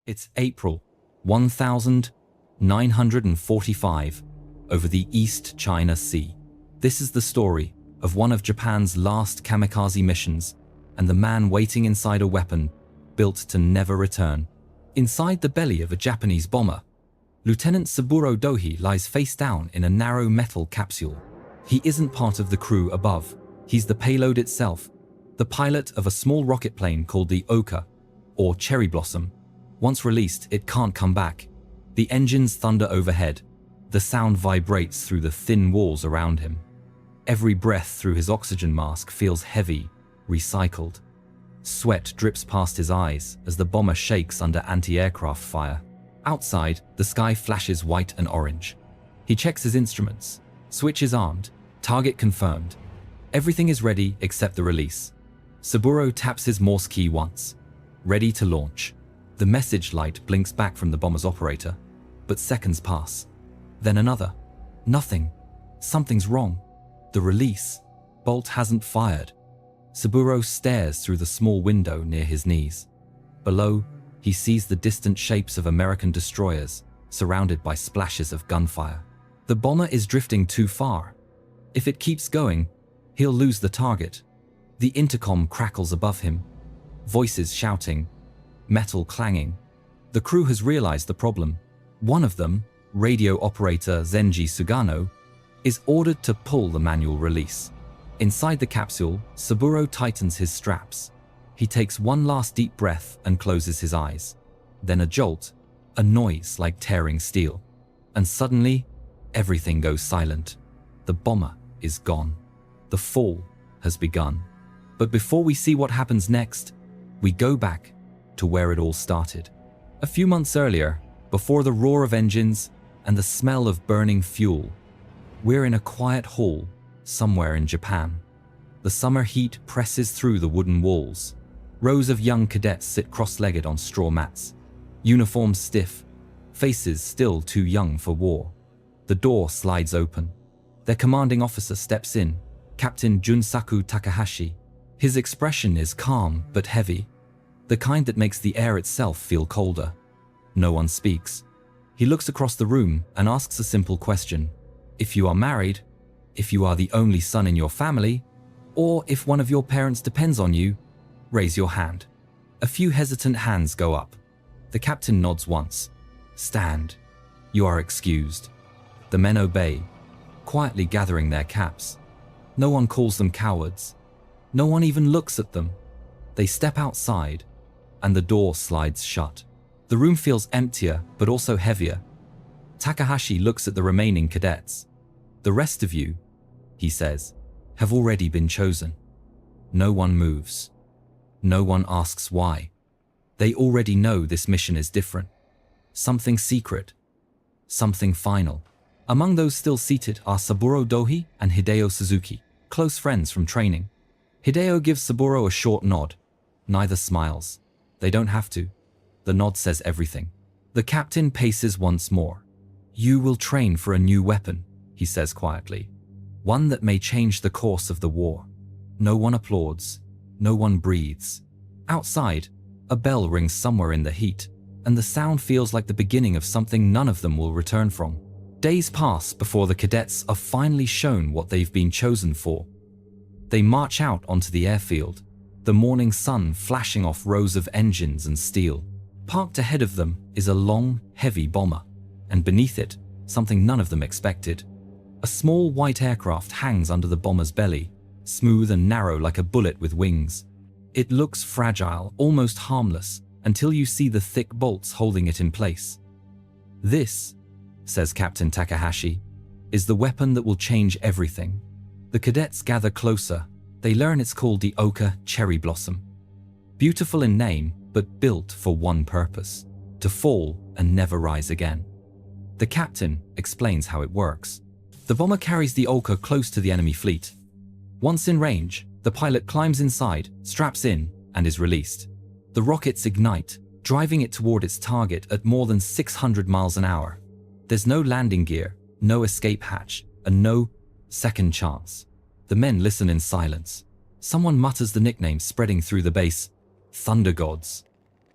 It's April 1945 over the East China Sea. This is the story of one of Japan's last kamikaze missions and the man waiting inside a weapon built to never return. Inside the belly of a Japanese bomber, Lieutenant Saburo Dohi lies face down in a narrow metal capsule. He isn't part of the crew above. He's the payload itself, the pilot of a small rocket plane called the Oka, or Cherry Blossom. Once released, it can't come back. The engines thunder overhead. The sound vibrates through the thin walls around him. Every breath through his oxygen mask feels heavy, recycled. Sweat drips past his eyes as the bomber shakes under anti-aircraft fire. Outside, the sky flashes white and orange. He checks his instruments. Switch is armed. Target confirmed. Everything is ready except the release. Saburo taps his Morse key once. Ready to launch. The message light blinks back from the bomber's operator, but seconds pass. Then another. Nothing. Something's wrong. The release. Bolt hasn't fired. Saburo stares through the small window near his knees. Below, he sees the distant shapes of American destroyers, surrounded by splashes of gunfire. The bomber is drifting too far. If it keeps going, he'll lose the target. The intercom crackles above him. Voices shouting. Metal clanging. The crew has realized the problem. One of them, radio operator Zenji Sugano, is ordered to pull the manual release. Inside the capsule, Saburo tightens his straps. He takes one last deep breath and closes his eyes. Then a jolt, a noise like tearing steel. And suddenly, everything goes silent. The bomber is gone. The fall has begun. But before we see what happens next, we go back to where it all started. A few months earlier, before the roar of engines and the smell of burning fuel, we're in a quiet hall somewhere in Japan. The summer heat presses through the wooden walls. Rows of young cadets sit cross-legged on straw mats, uniforms stiff, faces still too young for war. The door slides open. Their commanding officer steps in, Captain Junsaku Takahashi. His expression is calm but heavy, the kind that makes the air itself feel colder. No one speaks. He looks across the room and asks a simple question. If you are married, if you are the only son in your family, or if one of your parents depends on you, raise your hand. A few hesitant hands go up. The captain nods once. Stand. You are excused. The men obey, quietly gathering their caps. No one calls them cowards. No one even looks at them. They step outside, and the door slides shut. The room feels emptier, but also heavier. Takahashi looks at the remaining cadets. The rest of you, he says, have already been chosen. No one moves. No one asks why. They already know this mission is different. Something secret. Something final. Among those still seated are Saburo Dohi and Hideo Suzuki, close friends from training. Hideo gives Saburo a short nod. Neither smiles. They don't have to. The nod says everything. The captain paces once more. You will train for a new weapon, he says quietly. One that may change the course of the war. No one applauds. No one breathes. Outside, a bell rings somewhere in the heat, and the sound feels like the beginning of something none of them will return from. Days pass before the cadets are finally shown what they've been chosen for. They march out onto the airfield, the morning sun flashing off rows of engines and steel. Parked ahead of them is a long, heavy bomber, and beneath it, something none of them expected. A small white aircraft hangs under the bomber's belly, smooth and narrow like a bullet with wings. It looks fragile, almost harmless, until you see the thick bolts holding it in place. This, says Captain Takahashi, is the weapon that will change everything. The cadets gather closer. They learn it's called the Oka Cherry Blossom. Beautiful in name, but built for one purpose: to fall and never rise again. The captain explains how it works. The bomber carries the Oka close to the enemy fleet. Once in range, the pilot climbs inside, straps in, and is released. The rockets ignite, driving it toward its target at more than 600 miles an hour. There's no landing gear, no escape hatch, and no second chance. The men listen in silence. Someone mutters the nickname spreading through the base. Thunder Gods.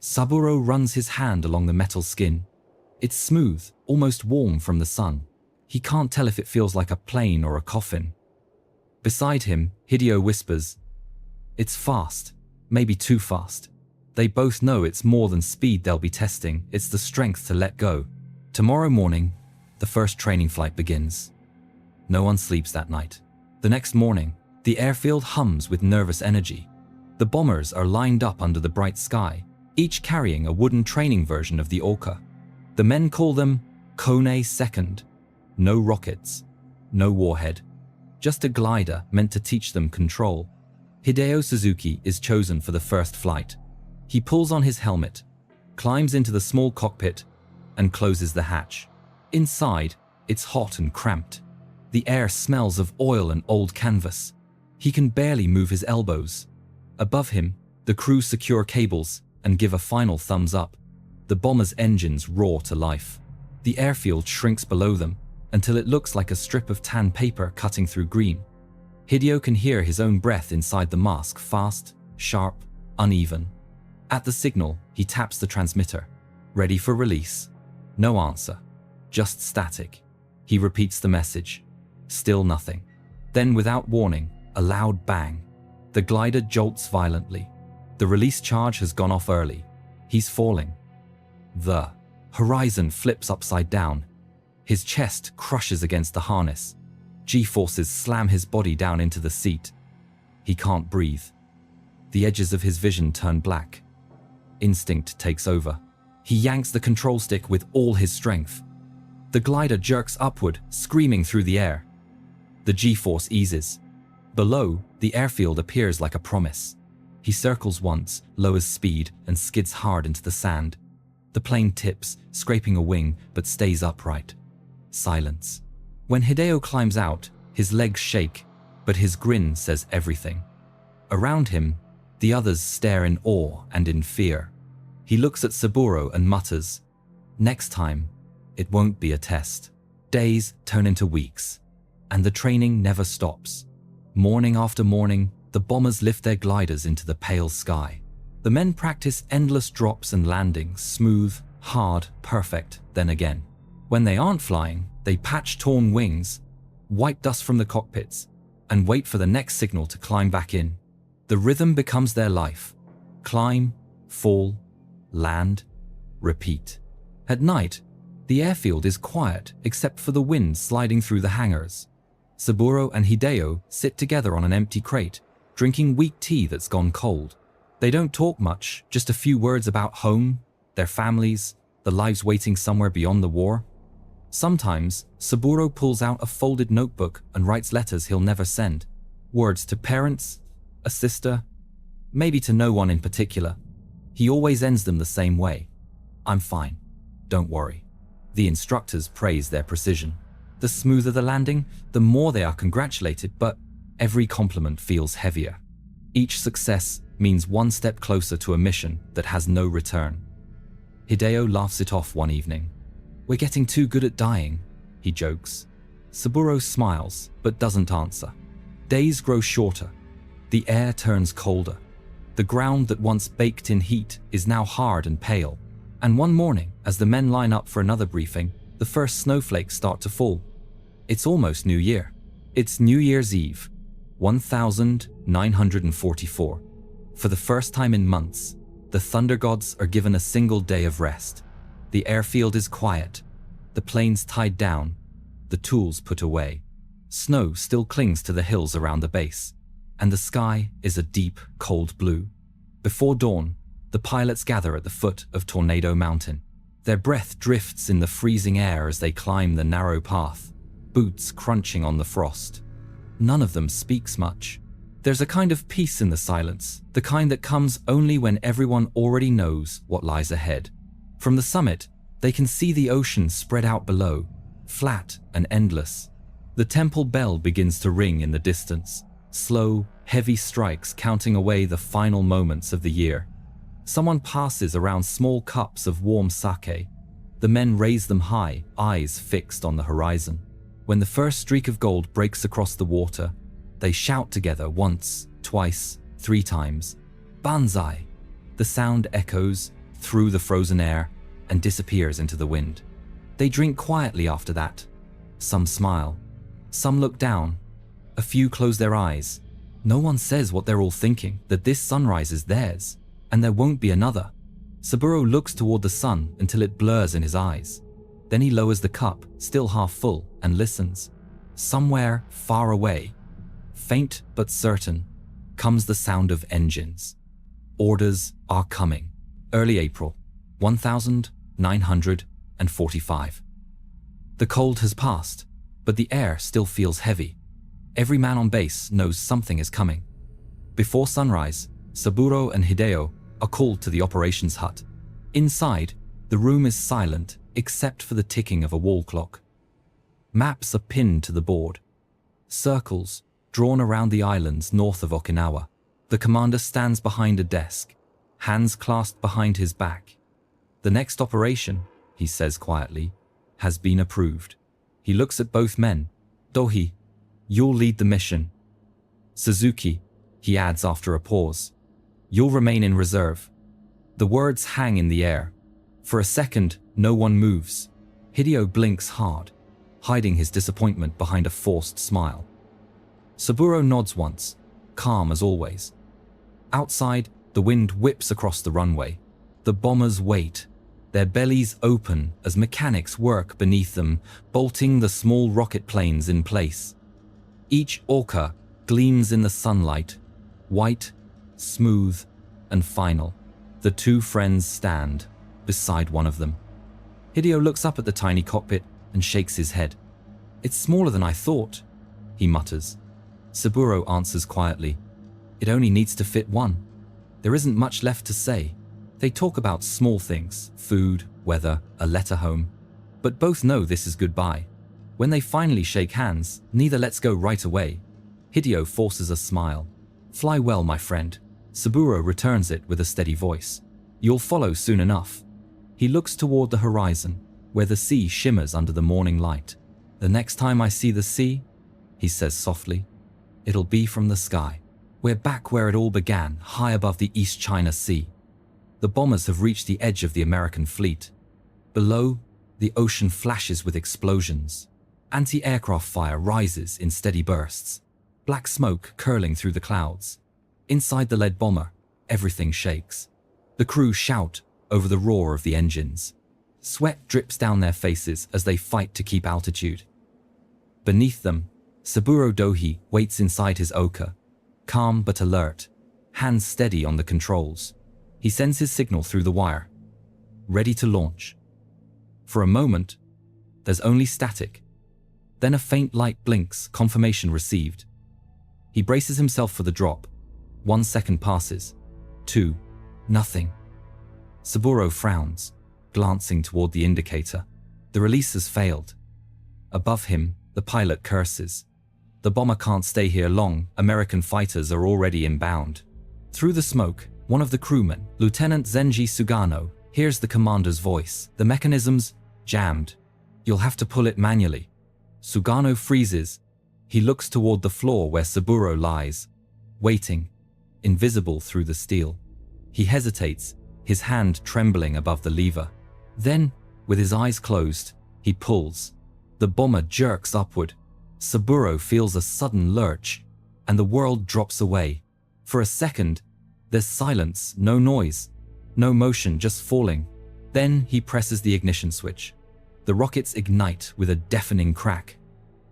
Saburo runs his hand along the metal skin. It's smooth, almost warm from the sun. He can't tell if it feels like a plane or a coffin. Beside him, Hideo whispers, "It's fast, maybe too fast." They both know it's more than speed they'll be testing, it's the strength to let go. Tomorrow morning, the first training flight begins. No one sleeps that night. The next morning, the airfield hums with nervous energy. The bombers are lined up under the bright sky, each carrying a wooden training version of the Orca. The men call them Kone Second. No rockets, no warhead, just a glider meant to teach them control. Hideo Suzuki is chosen for the first flight. He pulls on his helmet, climbs into the small cockpit, and closes the hatch. Inside, it's hot and cramped. The air smells of oil and old canvas. He can barely move his elbows. Above him, the crew secure cables and give a final thumbs up. The bomber's engines roar to life. The airfield shrinks below them until it looks like a strip of tan paper cutting through green. Hideo can hear his own breath inside the mask, fast, sharp, uneven. At the signal, he taps the transmitter. Ready for release. No answer. Just static. He repeats the message. Still nothing. Then, without warning, a loud bang. The glider jolts violently. The release charge has gone off early. He's falling. The horizon flips upside down. His chest crushes against the harness. G-forces slam his body down into the seat. He can't breathe. The edges of his vision turn black. Instinct takes over. He yanks the control stick with all his strength. The glider jerks upward, screaming through the air. The G-force eases. Below, the airfield appears like a promise. He circles once, lowers speed, and skids hard into the sand. The plane tips, scraping a wing, but stays upright. Silence. When Hideo climbs out, his legs shake, but his grin says everything. Around him, the others stare in awe and in fear. He looks at Saburo and mutters, "Next time, it won't be a test." Days turn into weeks, and the training never stops. Morning after morning, the bombers lift their gliders into the pale sky. The men practice endless drops and landings, smooth, hard, perfect, then again. When they aren't flying, they patch torn wings, wipe dust from the cockpits, and wait for the next signal to climb back in. The rhythm becomes their life. Climb, fall, land, repeat. At night, the airfield is quiet except for the wind sliding through the hangars. Saburo and Hideo sit together on an empty crate, drinking weak tea that's gone cold. They don't talk much, just a few words about home, their families, the lives waiting somewhere beyond the war. Sometimes, Saburo pulls out a folded notebook and writes letters he'll never send. Words to parents, a sister, maybe to no one in particular. He always ends them the same way. "I'm fine. Don't worry." The instructors praise their precision. The smoother the landing, the more they are congratulated, but every compliment feels heavier. Each success means one step closer to a mission that has no return. Hideo laughs it off one evening. "We're getting too good at dying," he jokes. Saburo smiles, but doesn't answer. Days grow shorter. The air turns colder. The ground that once baked in heat is now hard and pale. And one morning, as the men line up for another briefing, the first snowflakes start to fall. It's almost New Year. It's New Year's Eve, 1944. For the first time in months, the Thunder Gods are given a single day of rest. The airfield is quiet, the planes tied down, the tools put away. Snow still clings to the hills around the base, and the sky is a deep, cold blue. Before dawn, the pilots gather at the foot of Tornado Mountain. Their breath drifts in the freezing air as they climb the narrow path, boots crunching on the frost. None of them speaks much. There's a kind of peace in the silence, the kind that comes only when everyone already knows what lies ahead. From the summit, they can see the ocean spread out below, flat and endless. The temple bell begins to ring in the distance, slow, heavy strikes counting away the final moments of the year. Someone passes around small cups of warm sake. The men raise them high, eyes fixed on the horizon. When the first streak of gold breaks across the water, they shout together once, twice, 3 times. "Banzai!" The sound echoes, through the frozen air and disappears into the wind. They drink quietly after that. Some smile. Some look down. A few close their eyes. No one says what they're all thinking, that this sunrise is theirs, and there won't be another. Saburo looks toward the sun until it blurs in his eyes. Then he lowers the cup, still half full, and listens. Somewhere far away, faint but certain, comes the sound of engines. Orders are coming. Early April, 1945. The cold has passed, but the air still feels heavy. Every man on base knows something is coming. Before sunrise, Saburo and Hideo are called to the operations hut. Inside, the room is silent except for the ticking of a wall clock. Maps are pinned to the board. Circles drawn around the islands north of Okinawa. The commander stands behind a desk, hands clasped behind his back. The next operation, he says quietly, has been approved. He looks at both men. Dohi, you'll lead the mission. Suzuki, he adds after a pause, you'll remain in reserve. The words hang in the air. For a second, no one moves. Hideo blinks hard, hiding his disappointment behind a forced smile. Saburo nods once, calm as always. Outside, the wind whips across the runway. The bombers wait, their bellies open as mechanics work beneath them, bolting the small rocket planes in place. Each orca gleams in the sunlight, white, smooth, and final. The two friends stand beside one of them. Hideo looks up at the tiny cockpit and shakes his head. "It's smaller than I thought," he mutters. Saburo answers quietly, "It only needs to fit one." There isn't much left to say. They talk about small things, food, weather, a letter home. But both know this is goodbye. When they finally shake hands, neither lets go right away. Hideo forces a smile. "Fly well, my friend." Saburo returns it with a steady voice. "You'll follow soon enough." He looks toward the horizon, where the sea shimmers under the morning light. "The next time I see the sea," he says softly, "it'll be from the sky. We're back where it all began, high above the East China Sea." The bombers have reached the edge of the American fleet. Below, the ocean flashes with explosions. Anti-aircraft fire rises in steady bursts, black smoke curling through the clouds. Inside the lead bomber, everything shakes. The crew shout over the roar of the engines. Sweat drips down their faces as they fight to keep altitude. Beneath them, Saburo Dohi waits inside his Oka, calm but alert, hands steady on the controls. He sends his signal through the wire, ready to launch. For a moment, there's only static. Then a faint light blinks, confirmation received. He braces himself for the drop. 1 second passes. 2. Nothing. Saburo frowns, glancing toward the indicator. The release has failed. Above him, the pilot curses. The bomber can't stay here long. American fighters are already inbound. Through the smoke, one of the crewmen, Lieutenant Zenji Sugano, hears the commander's voice. "The mechanism's jammed. You'll have to pull it manually." Sugano freezes. He looks toward the floor where Saburo lies, waiting, invisible through the steel. He hesitates, his hand trembling above the lever. Then, with his eyes closed, he pulls. The bomber jerks upward. Saburo feels a sudden lurch, and the world drops away. For a second, there's silence, no noise, no motion, just falling. Then he presses the ignition switch. The rockets ignite with a deafening crack.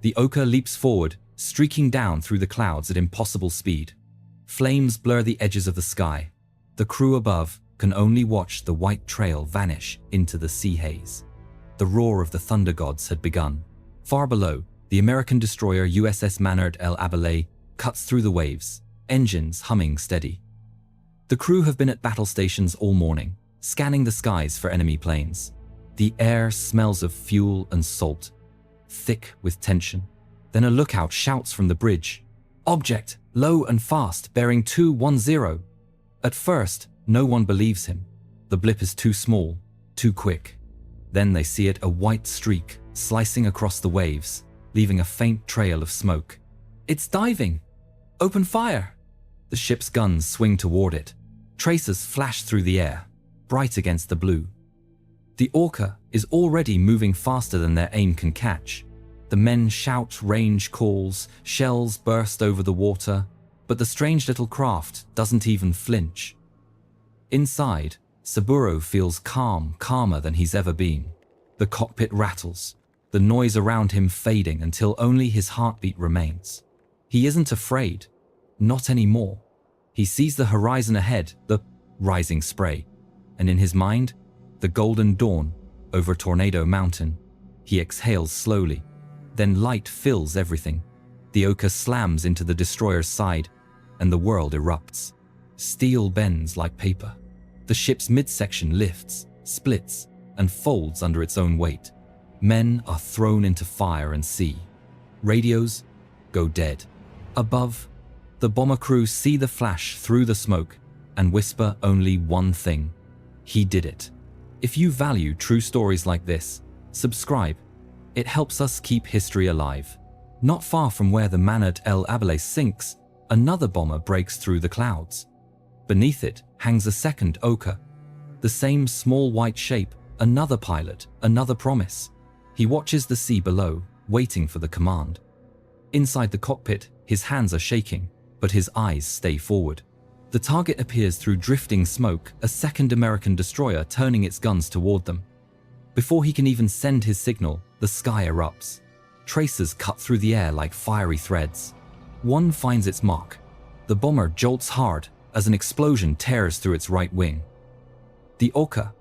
The Oka leaps forward, streaking down through the clouds at impossible speed. Flames blur the edges of the sky. The crew above can only watch the white trail vanish into the sea haze. The roar of the thunder gods had begun. Far below, the American destroyer USS Manard El Abalay cuts through the waves, engines humming steady. The crew have been at battle stations all morning, scanning the skies for enemy planes. The air smells of fuel and salt, thick with tension. Then a lookout shouts from the bridge, "Object, low and fast, bearing 210. At first, no one believes him. The blip is too small, too quick. Then they see it, a white streak slicing across the waves, leaving a faint trail of smoke. "It's diving! Open fire!" The ship's guns swing toward it. Tracers flash through the air. bright against the blue. The Orca is already moving faster than their aim can catch. The men shout range calls, shells burst over the water, but the strange little craft doesn't even flinch. Inside, Saburo feels calmer than he's ever been. The cockpit rattles, the noise around him fading until only his heartbeat remains. He isn't afraid, not anymore. He sees the horizon ahead, the rising spray, and in his mind, the golden dawn over Tornado Mountain. He exhales slowly, then light fills everything. The Orca slams into the destroyer's side, and the world erupts. Steel bends like paper. The ship's midsection lifts, splits, and folds under its own weight. Men are thrown into fire and sea. Radios go dead. Above, the bomber crew see the flash through the smoke and whisper only one thing: he did it. If you value true stories like this, subscribe. It helps us keep history alive. Not far from where the man at El Abele sinks, another bomber breaks through the clouds. Beneath it hangs a second Orca. The same small white shape, another pilot, another promise. He watches the sea below, waiting for the command. Inside the cockpit, his hands are shaking, but his eyes stay forward. The target appears through drifting smoke, a second American destroyer turning its guns toward them. Before he can even send his signal, the sky erupts. Tracers cut through the air like fiery threads. One finds its mark. The bomber jolts hard as an explosion tears through its right wing. The Orca,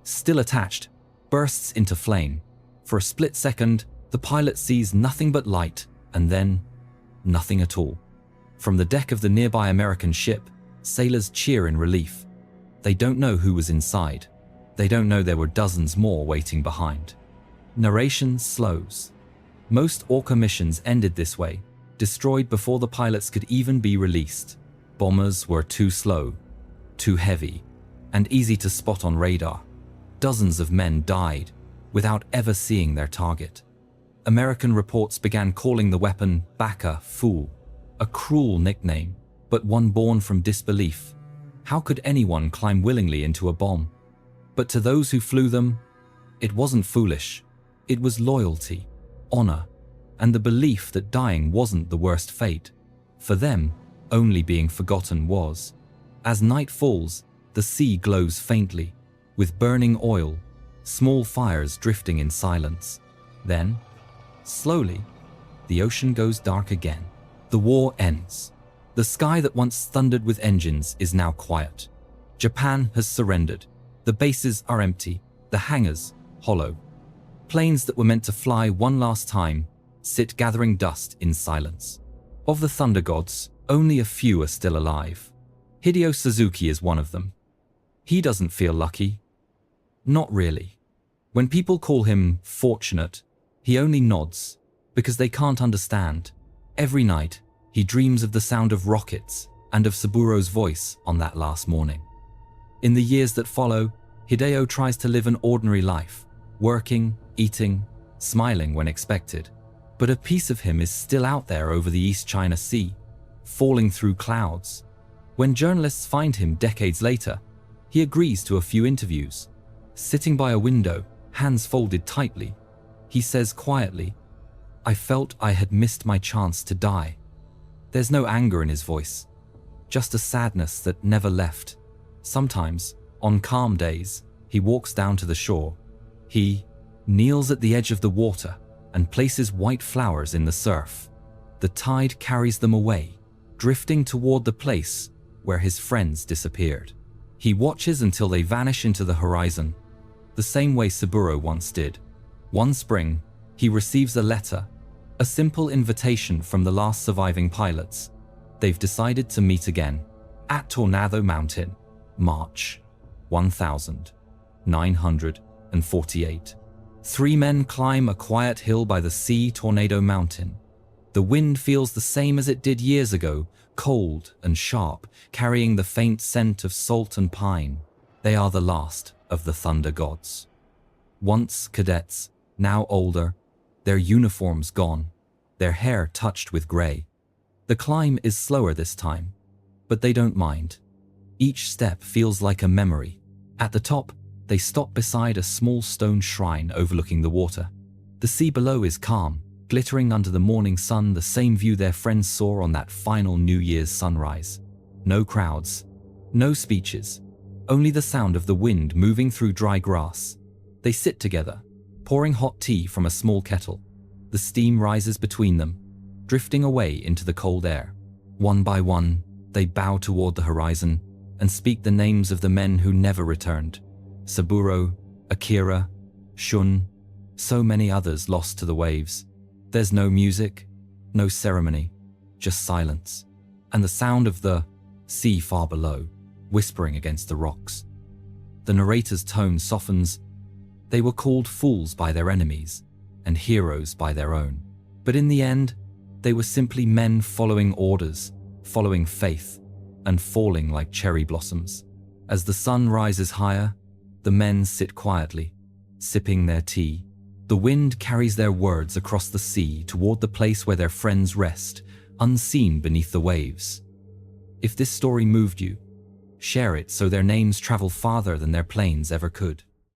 still attached, bursts into flame. For a split second, the pilot sees nothing but light, and then nothing at all. From the deck of the nearby American ship, sailors cheer in relief. They don't know who was inside. They don't know there were dozens more waiting behind. Narration slows. Most Orca missions ended this way, destroyed before the pilots could even be released. Bombers were too slow, too heavy, and easy to spot on radar. Dozens of men died without ever seeing their target. American reports began calling the weapon Baka Fool, a cruel nickname, but one born from disbelief. How could anyone climb willingly into a bomb? But to those who flew them, it wasn't foolish. It was loyalty, honor, and the belief that dying wasn't the worst fate. For them, only being forgotten was. As night falls, the sea glows faintly, with burning oil, small fires drifting in silence. Then, slowly, the ocean goes dark again. The war ends. The sky that once thundered with engines is now quiet. Japan has surrendered. The bases are empty, the hangars hollow. Planes that were meant to fly one last time sit gathering dust in silence. Of the Thunder Gods, only a few are still alive. Hideo Suzuki is one of them. He doesn't feel lucky. Not really. When people call him fortunate, he only nods, because they can't understand. Every night, he dreams of the sound of rockets and of Saburo's voice on that last morning. In the years that follow, Hideo tries to live an ordinary life, working, eating, smiling when expected. But a piece of him is still out there over the East China Sea, falling through clouds. When journalists find him decades later, he agrees to a few interviews. Sitting by a window, hands folded tightly, he says quietly, "I felt I had missed my chance to die." There's no anger in his voice, just a sadness that never left. Sometimes, on calm days, he walks down to the shore. He kneels at the edge of the water and places white flowers in the surf. The tide carries them away, drifting toward the place where his friends disappeared. He watches until they vanish into the horizon, the same way Saburo once did. One spring, he receives a letter, a simple invitation from the last surviving pilots. They've decided to meet again at Tornado Mountain, March 1948. 3 men climb a quiet hill by the sea, Tornado Mountain. The wind feels the same as it did years ago, cold and sharp, carrying the faint scent of salt and pine. They are the last of the Thunder Gods. Once cadets, now older, their uniforms gone, their hair touched with gray. The climb is slower this time, but they don't mind. Each step feels like a memory, At the top, they stop beside a small stone shrine overlooking the water. The sea below is calm, glittering under the morning sun, the same view their friends saw on that final New Year's sunrise. No crowds, no speeches, only the sound of the wind moving through dry grass. They sit together, pouring hot tea from a small kettle. The steam rises between them, drifting away into the cold air. One by one, they bow toward the horizon and speak the names of the men who never returned. Saburo, Akira, Shun, so many others lost to the waves. There's no music, no ceremony, just silence, and the sound of the sea far below, whispering against the rocks. The narrator's tone softens. They were called fools by their enemies and heroes by their own. But in the end, they were simply men following orders, following faith, and falling like cherry blossoms. As the sun rises higher, the men sit quietly, sipping their tea. The wind carries their words across the sea toward the place where their friends rest, unseen beneath the waves. If this story moved you, share it so their names travel farther than their planes ever could.